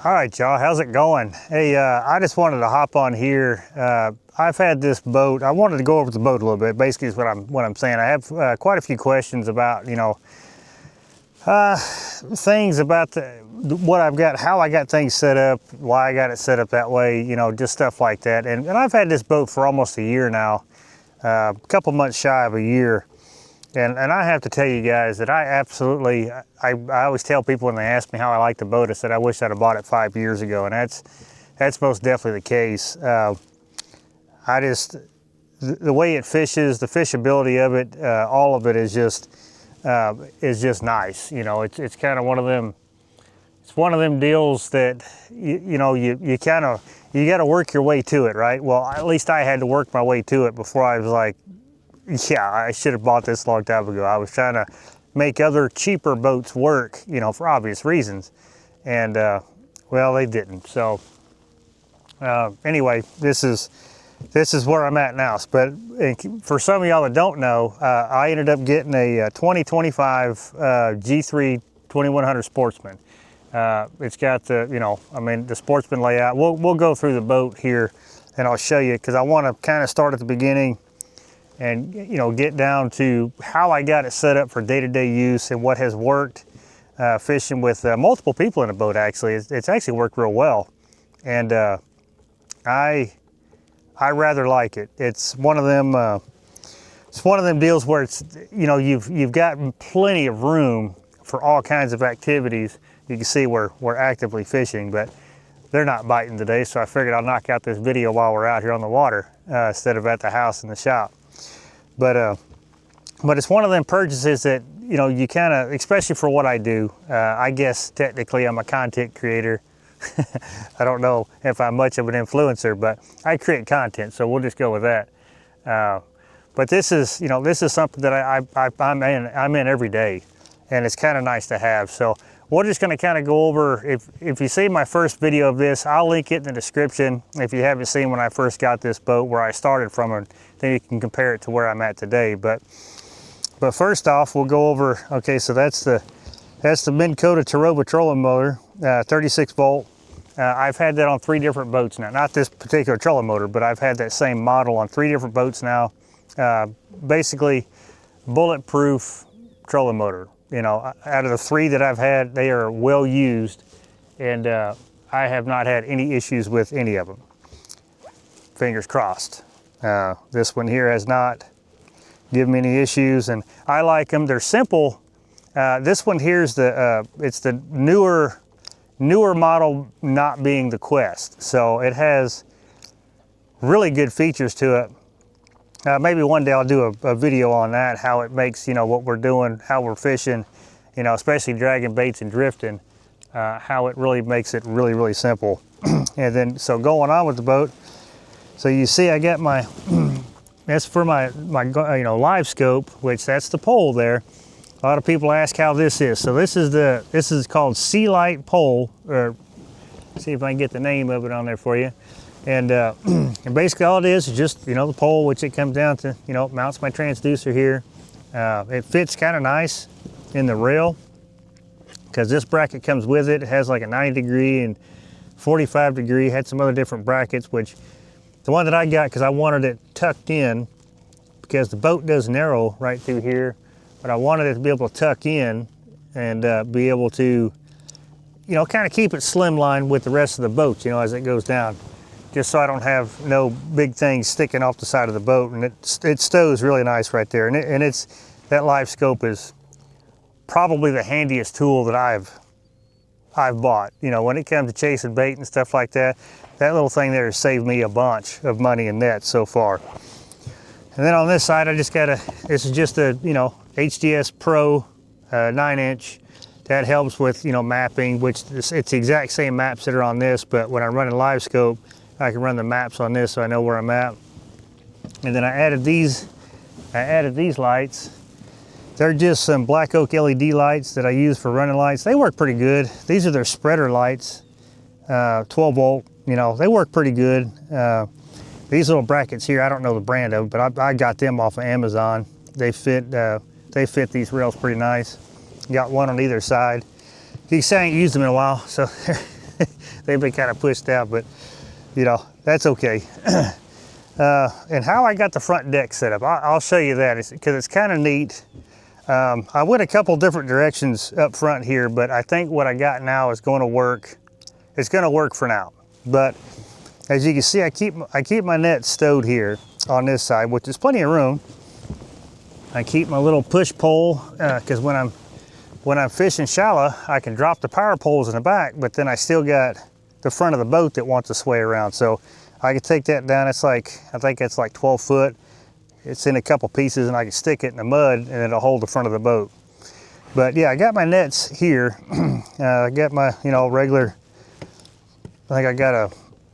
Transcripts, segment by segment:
All right, y'all, how's it going? Hey, I just wanted to hop on here. I've had this boat. I wanted to go over the boat a little bit. Basically, is what I'm saying. I have quite a few questions about, things about what I've got, how I got things set up, why I got it set up that way, just stuff like that. And I've had this boat for almost a year now, a couple months shy of a year. And I have to tell you guys that I always tell people when they ask me how I like the boat, I said I wish I'd have bought it 5 years ago, and that's most definitely the case. The way it fishes, the fishability of it, all of it is just nice. It's kind of one of them. It's one of them deals that you got to work your way to it, right? Well, at least I had to work my way to it before I was like, yeah, I should have bought this a long time ago. I was trying to make other cheaper boats work, for obvious reasons. And, well, they didn't. So, anyway, this is where I'm at now. But for some of y'all that don't know, I ended up getting a 2025 G3 2100 Sportsman. It's got the Sportsman layout. We'll go through the boat here and I'll show you, because I want to kind of start at the beginning and get down to how I got it set up for day-to-day use and what has worked fishing with multiple people in a boat. Actually, it's actually worked real well, and I rather like it. It's one of them deals where it's you've got plenty of room for all kinds of activities. You can see we're actively fishing, but they're not biting today, so I figured I'll knock out this video while we're out here on the water instead of at the house in the shop. But it's one of them purchases that, you kind of, especially for what I do, I guess technically I'm a content creator. I don't know if I'm much of an influencer, but I create content, so we'll just go with that. But this is something that I'm in every day, and it's kind of nice to have. So we're just going to kind of go over, if you see my first video of this, I'll link it in the description if you haven't seen when I first got this boat, where I started from, and then you can compare it to where I'm at today. But first off, we'll go over, okay, so that's the Minn Kota Taroba trolling motor, 36 volt. I've had that on 3 different boats now. Not this particular trolling motor, but I've had that same model on 3 different boats now. Basically, bulletproof trolling motor. Out of the 3 that I've had, they are well used, and I have not had any issues with any of them. Fingers crossed. This one here has not given me any issues, and I like them. They're simple. This one here is it's the newer model, not being the Quest, so it has really good features to it. Maybe one day I'll do a video on that, how it makes, what we're doing, how we're fishing, especially dragging baits and drifting, how it really makes it really, really simple. And then, so going on with the boat, so you see I got my, that's for my live scope, which that's the pole there. A lot of people ask how this is. So this is called Sea Light pole, or see if I can get the name of it on there for you. And basically all it is just, the pole, which it comes down to, mounts my transducer here. It fits kind of nice in the rail, because this bracket comes with it. It has like a 90 degree and 45 degree, had some other different brackets, which the one that I got, because I wanted it tucked in, because the boat does narrow right through here, but I wanted it to be able to tuck in and be able to, kind of keep it slimline with the rest of the boat, as it goes down. Just so I don't have no big things sticking off the side of the boat, and it stows really nice right there. And that live scope is probably the handiest tool that I've bought. When it comes to chasing bait and stuff like that, that little thing there has saved me a bunch of money in nets so far. And then on this side, I just got this is just a HDS Pro 9-inch. That helps with mapping, which it's the exact same maps that are on this, but when I'm running live scope, I can run the maps on this so I know where I'm at. And then I added these lights. They're just some black oak LED lights that I use for running lights. They work pretty good. These are their spreader lights, 12 volt. They work pretty good. These little brackets here, I don't know the brand of them, but I got them off of Amazon. They fit these rails pretty nice. Got one on either side. You can see I ain't used them in a while, so they've been kind of pushed out, but you know, that's okay. And how I got the front deck set up, I'll show you that, because it's kind of neat. I went a couple different directions up front here, but I think what I got now is going to work. It's going to work for now. But as you can see, I keep my net stowed here on this side, which is plenty of room. I keep my little push pole, because when I'm fishing shallow, I can drop the power poles in the back, but then I still got the front of the boat that wants to sway around. So I can take that down. It's like, I think it's like 12 foot. It's in a couple pieces, and I can stick it in the mud and it'll hold the front of the boat. But yeah, I got my nets here. I got my, you know, regular, I think I got a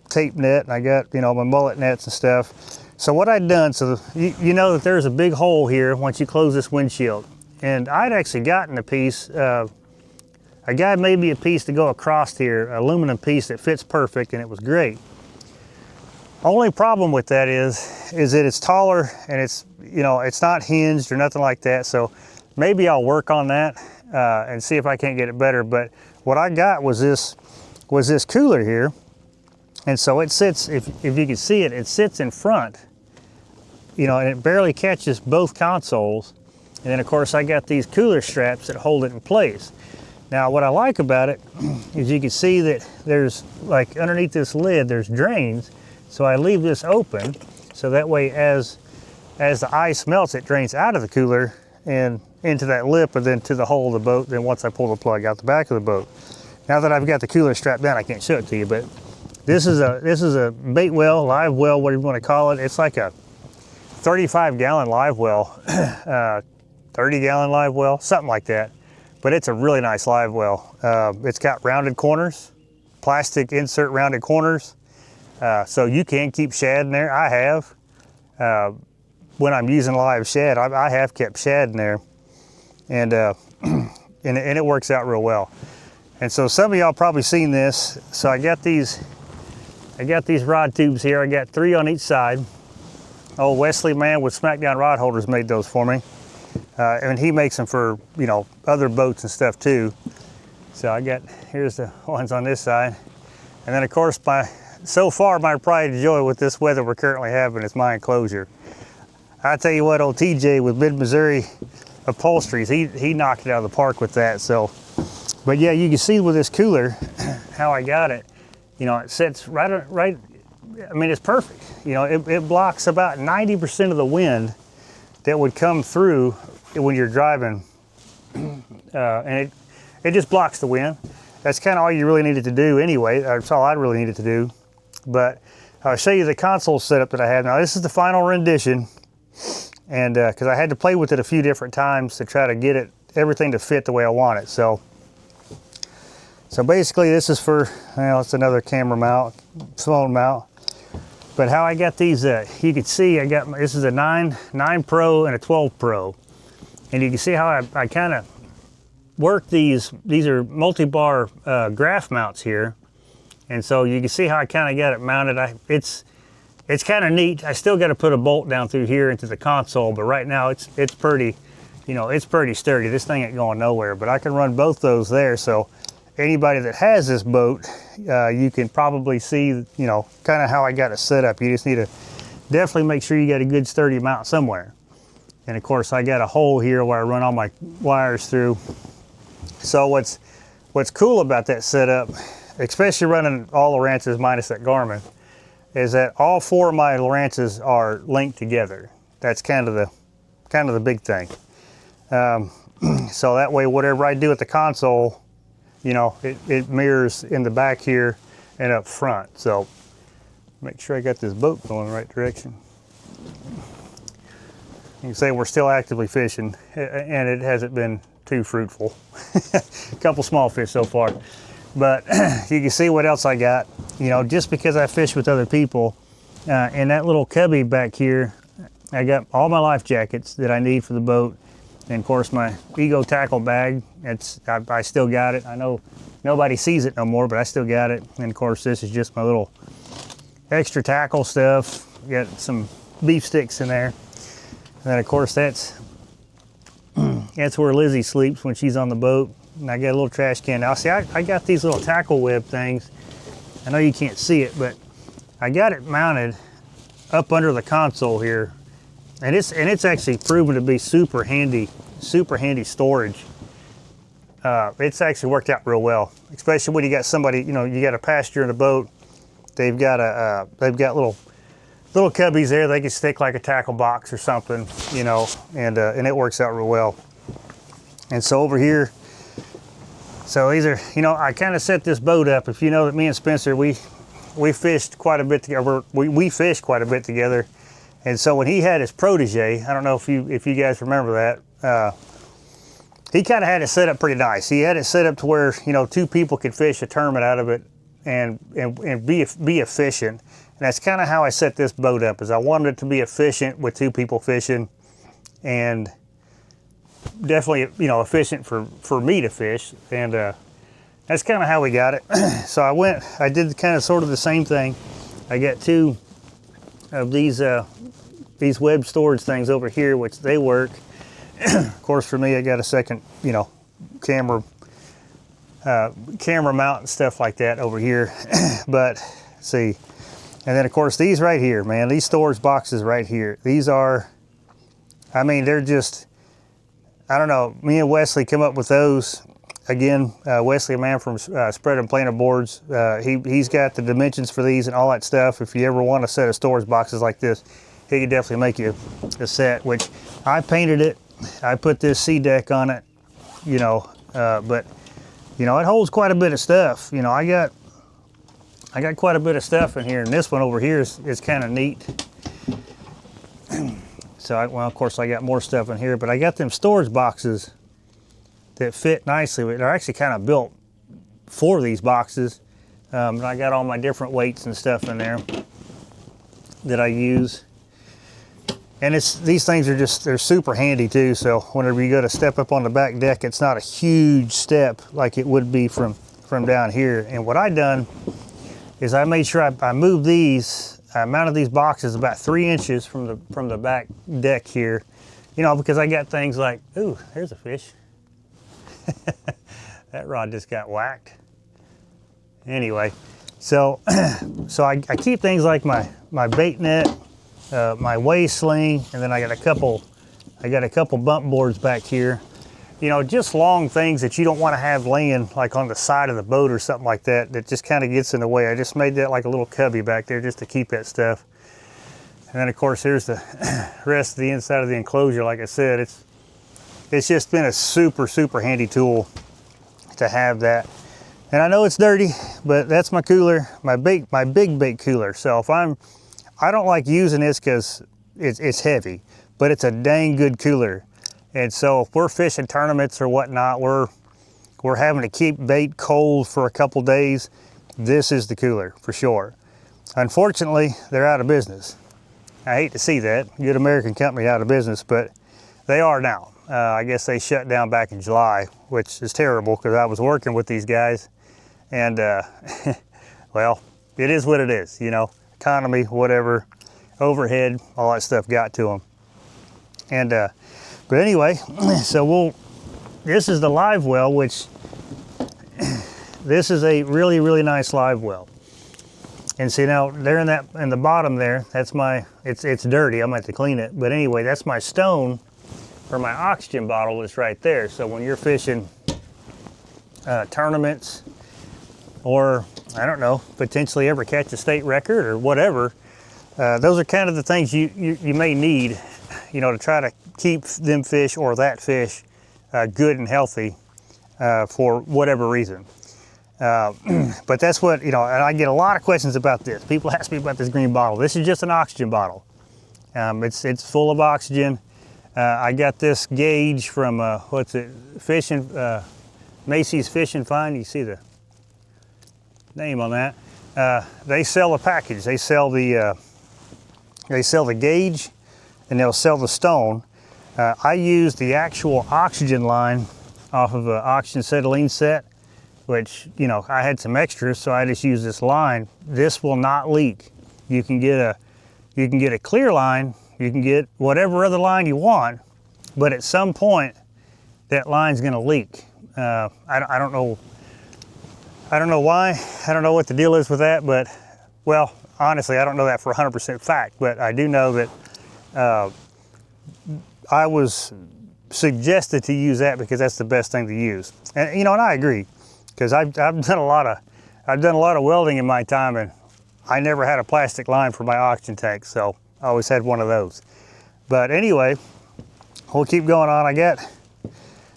tape net, and I got, you know, my mullet nets and stuff. So what I'd done, so you know that there's a big hole here once you close this windshield. And I'd actually gotten a piece, a guy made me a piece to go across here, an aluminum piece that fits perfect, and it was great. Only problem with that is that it's taller, and it's, you know, it's not hinged or nothing like that. So maybe I'll work on that and see if I can't get it better. But what I got was this cooler here. And so it sits, if you can see it, it sits in front, you know, and it barely catches both consoles. And then of course I got these cooler straps that hold it in place. Now what I like about it is you can see that there's, like, underneath this lid, there's drains. So I leave this open, so that way as the ice melts, it drains out of the cooler and into that lip, and then to the hull of the boat. Then once I pull the plug out the back of the boat. Now that I've got the cooler strapped down, I can't show it to you, but this is a bait well, live well, whatever you want to call it. It's like a 35-gallon live well, 30-gallon live well, something like that. But it's a really nice live well. It's got rounded corners, plastic insert rounded corners. So you can keep shad in there. I have. When I'm using live shad, I have kept shad in there, and it works out real well. And so some of y'all probably seen this. So I got these rod tubes here. I got 3 on each side. Old Wesley man with Smackdown Rod Holders made those for me, and he makes them for, you know, other boats and stuff too. So here's the ones on this side, and then of course so far, my pride and joy with this weather we're currently having is my enclosure. I tell you what, old TJ with Mid-Missouri Upholsteries, he knocked it out of the park with that. So, but yeah, you can see with this cooler how I got it. You know, it sits right. I mean, it's perfect. You know, it blocks about 90% of the wind that would come through when you're driving, and it just blocks the wind. That's kind of all you really needed to do anyway. That's all I really needed to do. But I'll show you the console setup that I have. Now this is the final rendition, and because I had to play with it a few different times to try to get everything to fit the way I want it. So basically this is for, well, it's another camera mount, phone mount. But how I got these, you can see this is a 9 Pro and a 12 Pro. And you can see how I kind of work these. These are multi-bar graph mounts here. And so you can see how I kind of got it mounted. It's kind of neat. I still got to put a bolt down through here into the console, but right now it's pretty, you know, it's pretty sturdy. This thing ain't going nowhere, but I can run both those there. So anybody that has this boat, you can probably see, you know, kind of how I got it set up. You just need to definitely make sure you got a good sturdy mount somewhere. And of course I got a hole here where I run all my wires through. So what's cool about that setup, especially running all Lowrances minus that Garmin, is that all 4 of my Lowrances are linked together. That's kind of the big thing. So that way, whatever I do at the console, you know, it mirrors in the back here and up front. So make sure I got this boat going in the right direction. You can say we're still actively fishing, and it hasn't been too fruitful. A couple small fish so far. But you can see what else I got. You know, just because I fish with other people, in that little cubby back here, I got all my life jackets that I need for the boat. And of course my Ego tackle bag, I still got it. I know nobody sees it no more, but I still got it. And of course this is just my little extra tackle stuff. Got some beef sticks in there. And then of course that's where Lizzie sleeps when she's on the boat. And I got a little trash can. Now see, I got these little tackle web things. I know you can't see it, but I got it mounted up under the console here. And it's actually proven to be super handy storage. It's actually worked out real well, especially when you got somebody, you know, you got a passenger in a boat. They've got little cubbies there. They can stick like a tackle box or something, you know, and it works out real well. And so over here, so these are, you know, I kind of set this boat up. If you know that me and Spencer, we fished quite a bit together. We fished quite a bit together. And so when he had his protege, I don't know if you guys remember that, he kind of had it set up pretty nice. He had it set up to where, you know, 2 people could fish a tournament out of it and be efficient. And that's kind of how I set this boat up, is I wanted it to be efficient with 2 people fishing, and definitely, you know, efficient for me to fish. And that's kind of how we got it. So I did kind of sort of the same thing. I got 2 of these web storage things over here, which they work. Of course, for me, I got a second, you know, camera mount and stuff like that over here. But see, and then of course these right here, man, these storage boxes right here, these are, I mean, they're just, I don't know, me and Wesley come up with those. Again, Wesley, a man from Spread and Planer Boards, he's got the dimensions for these and all that stuff. If you ever want a set of storage boxes like this, he can definitely make you a set, which I painted it. I put this C deck on it, you know, but you know, it holds quite a bit of stuff. You know, I got quite a bit of stuff in here, and this one over here is kind of neat. So, well, of course, I got more stuff in here, but I got them storage boxes that fit nicely. They're actually kind of built for these boxes. And I got all my different weights and stuff in there that I use. And these things are just, they're super handy too. So whenever you go to step up on the back deck, it's not a huge step like it would be from down here. And what I done is I made sure I moved these, I mounted these boxes about 3 inches from the back deck here, you know, because I got things like, ooh, there's a fish. That rod just got whacked. Anyway, so I keep things like my bait net, my weigh sling, and then I got a couple bump boards back here. You know, just long things that you don't want to have laying like on the side of the boat or something like that, that just kind of gets in the way. I just made that like a little cubby back there just to keep that stuff. And then of course here's the rest of the inside of the enclosure. Like I said, it's just been a super handy tool to have that. And I know it's dirty, but that's my cooler, my big bait cooler. So I don't like using this because it's heavy, but it's a dang good cooler. And so if we're fishing tournaments or whatnot, we're having to keep bait cold for a couple days, this is the cooler for sure. Unfortunately, they're out of business. I hate to see that, good American company out of business, but they are now. I guess they shut down back in July, which is terrible because I was working with these guys, and well, it is what it is, you know, economy, whatever, overhead, all that stuff got to them. And but anyway, so this is the live well, which this is a really nice live well. And see now there in the bottom there, that's it's dirty, I'm gonna have to clean it. But anyway, that's my stone for my oxygen bottle is right there. So when you're fishing tournaments, or I don't know, potentially ever catch a state record or whatever, those are kind of the things you may need, you know, to try to keep them fish or that fish good and healthy for whatever reason. But that's what, you know, and I get a lot of questions about this. People ask me about this green bottle. This is just an oxygen bottle. It's full of oxygen. I got this gauge from, what's it, Macy's Fishing Fun. You see the name on that. They sell a package. They sell the gauge and they'll sell the stone. I use the actual oxygen line off of an oxygen acetylene set, which, you know, I had some extras, so I just use this line. This will not leak. You can get a clear line, you can get whatever other line you want, but at some point that line's gonna leak. I don't know. I don't know why. I don't know what the deal is with that, but well, honestly, I don't know that for 100% fact, but I do know that I was suggested to use that because that's the best thing to use. And you know, and I agree, because I've done a lot of welding in my time, and I never had a plastic line for my oxygen tank, so I always had one of those. But anyway, we'll keep going on. I got,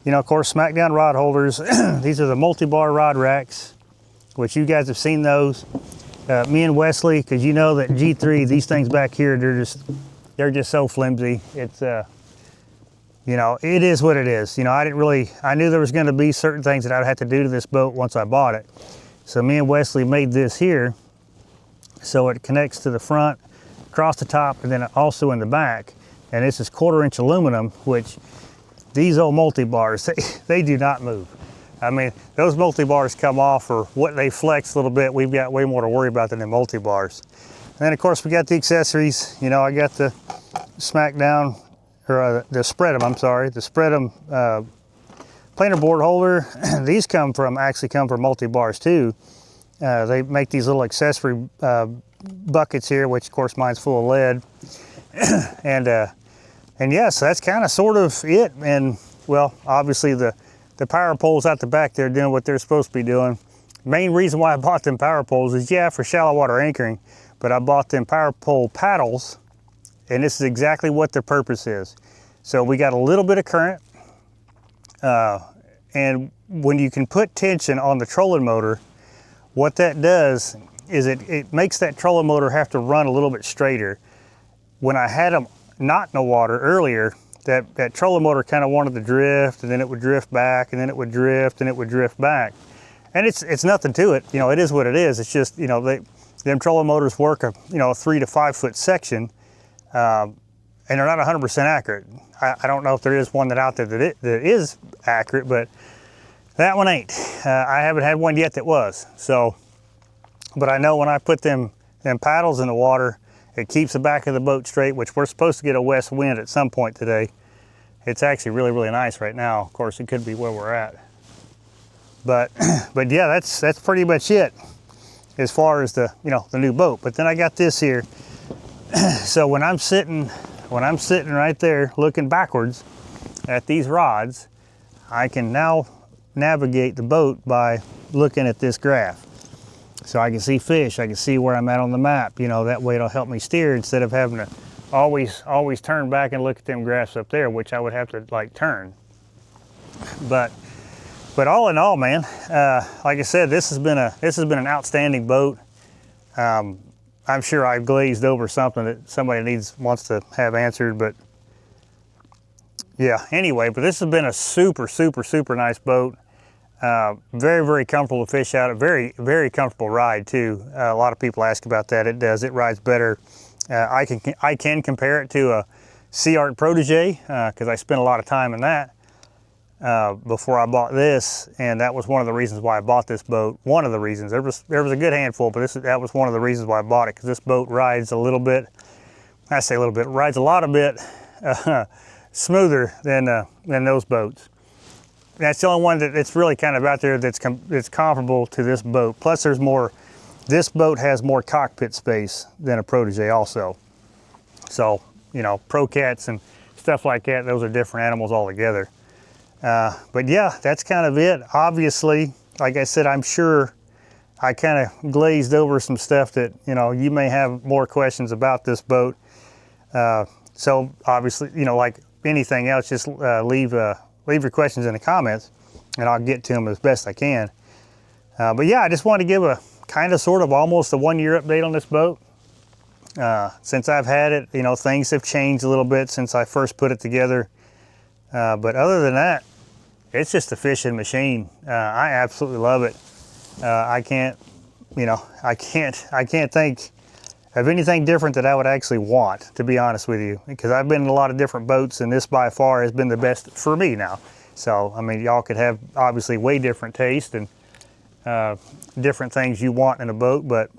you know, of course, Smackdown rod holders. These are the multi-bar rod racks, which you guys have seen those. Me and Wesley, because you know that G3, these things back here, they're just so flimsy. It's you know, it is what it is. You know, I knew there was going to be certain things that I'd have to do to this boat once I bought it. So me and Wesley made this here, so it connects to the front, across the top, and then also in the back. And this is 1/4-inch aluminum, which these old multi-bars, they do not move. I mean, those multi-bars come off, or what, they flex a little bit. We've got way more to worry about than the multi-bars. And then of course we got the accessories. You know, I got the Smackdown, or the Spread'em, I'm sorry, the Spread'em planer board holder. These actually come from multi-bars too. They make these little accessory buckets here, which of course mine's full of lead. And yeah, so that's kind of sort of it. And well, obviously the power poles out the back, they're doing what they're supposed to be doing. Main reason why I bought them power poles is, yeah, for shallow water anchoring, but I bought them power pole paddles, and this is exactly what their purpose is. So we got a little bit of current, and when you can put tension on the trolling motor, what that does is it makes that trolling motor have to run a little bit straighter. When I had them not in the water earlier, that trolling motor kind of wanted to drift, and then it would drift back, and then it would drift, and it would drift back. And it's nothing to it. You know, it is what it is. It's just, you know, them trolling motors work a 3 to 5 foot section, and they're not 100% accurate. I don't know if there is one out there that is accurate, but that one ain't. I haven't had one yet that was. So, but I know when I put them paddles in the water, it keeps the back of the boat straight, which we're supposed to get a west wind at some point today. It's actually really, really nice right now. Of course, it could be where we're at. But yeah, that's pretty much it as far as the new boat. But then I got this here. So when I'm sitting right there looking backwards at these rods, I can now navigate the boat by looking at this graph. So I can see fish, I can see where I'm at on the map. You know, that way it'll help me steer instead of having to always turn back and look at them graphs up there, which I would have to like turn. But all in all, man, like I said, this has been an outstanding boat. I'm sure I've glazed over something that somebody wants to have answered, but yeah, anyway, but this has been a super, super, super nice boat. Very, very comfortable to fish out. A very, very comfortable ride too. A lot of people ask about that. It does. It rides better. I can compare it to a Sea Art Protege because I spent a lot of time in that before I bought this, and that was one of the reasons why I bought this boat. One of the reasons. There was a good handful, but that was one of the reasons why I bought it, because this boat rides a little bit. I say a little bit. Rides a lot of bit smoother than those boats. That's the only one that's really kind of out there that's comparable to this boat. Plus this boat has more cockpit space than a Protege also. So, you know, Pro Cats and stuff like that, those are different animals altogether. But yeah, that's kind of it. Obviously, like I said, I'm sure I kind of glazed over some stuff that, you know, you may have more questions about this boat. So obviously, you know, like anything else, just leave your questions in the comments and I'll get to them as best I can. But yeah, I just wanted to give a kind of sort of almost a 1-year update on this boat. Since I've had it, you know, things have changed a little bit since I first put it together. But other than that, it's just a fishing machine. I absolutely love it. I can't think of anything different that I would actually want, to be honest with you, because I've been in a lot of different boats and this by far has been the best for me now. So, I mean, y'all could have obviously way different taste and different things you want in a boat, but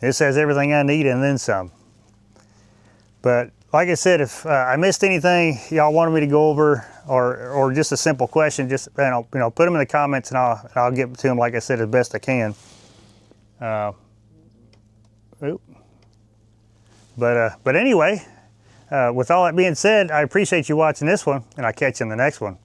this has everything I need and then some. But like I said, if I missed anything y'all wanted me to go over, or just a simple question, just put them in the comments, and I'll get to them, like I said, as best I can. But anyway, with all that being said, I appreciate you watching this one, and I'll catch you in the next one.